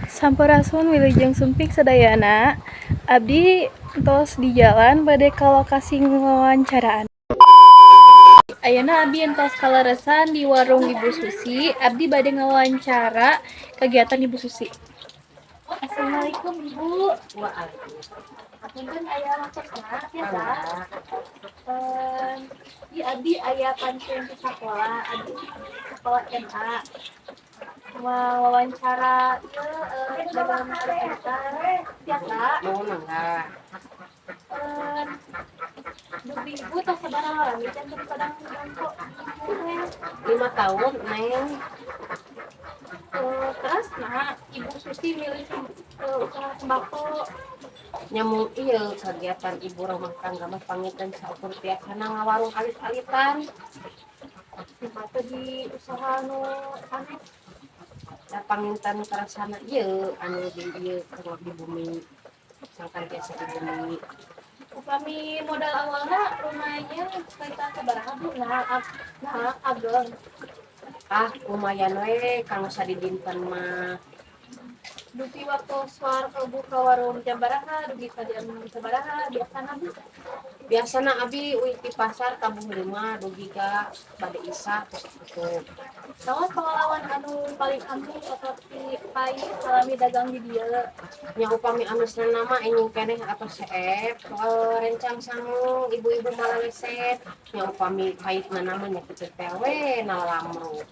Sampurasun wilujeng sumping sadayana. Abdi tos di jalan bade ka lokasi wawancaraan. Ayeuna abdi entos kaleresan di warung Ibu Susi. Abdi bade ngawawancara kegiatan Ibu Susi. Assalamualaikum Ibu. Waalaikumsalam. Punten aya maksudna biasa. Di abdi aya pantun di sekolah, abdi sekolah MA. Wawancara dagang kegiatan biasa. Mau nangga Ibu tos sabaraha lagi can kadang kok 5 tahun neng terus nah Ibu Susi milih usaha sembako nyamuk iya kegiatan ibu rumah tangga mah pangitan saukur tiasana ngawarung alit-alitan sembako di usaha nu sanes da pangintan karasana iya anu di iya kalau di bumi sangkan biasa di bumi upami modal awalnya rumahnya kita sabaraha Bu nah ageng lumayan we kang sadidinten mah dugi waktu suar buka warung jam baraha dugi kadian sabaraha biasana Bu biasana abi uih di pasar kampung lima dugi ka bade isa tutup naon pengalaman anu paling ampuh atau pahit salami dagang di dieu nya upami anusna nama ingin keneh atau seep rencang sangu ibu-ibu malah leset nya upami pahitna namanya kecil we nalamru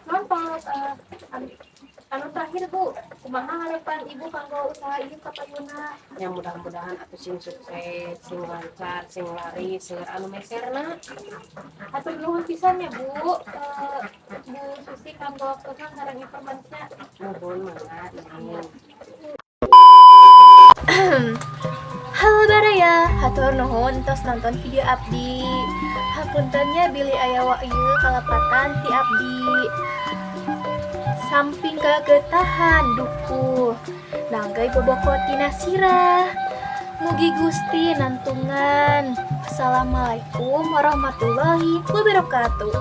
non anu terakhir Bu kumaha harapan Ibu kanggo usaha ieu kapayuna nya mudah-mudahan atuh sing sukses sing lancar sing laris sing anu meserna atur nuhun pisan ya Bu Bu Susi kanggo kesan sareng informasinya nuhun mangga ini Halo Baraya, hatur nuhun tos nonton video abdi. Hapuntennya Billy aya ieu kalapatan ti abdi. Samping kagetahan dukuh, nanggai bobokot tina sirah. Mugi Gusti nantungan. Assalamualaikum warahmatullahi wabarakatuh.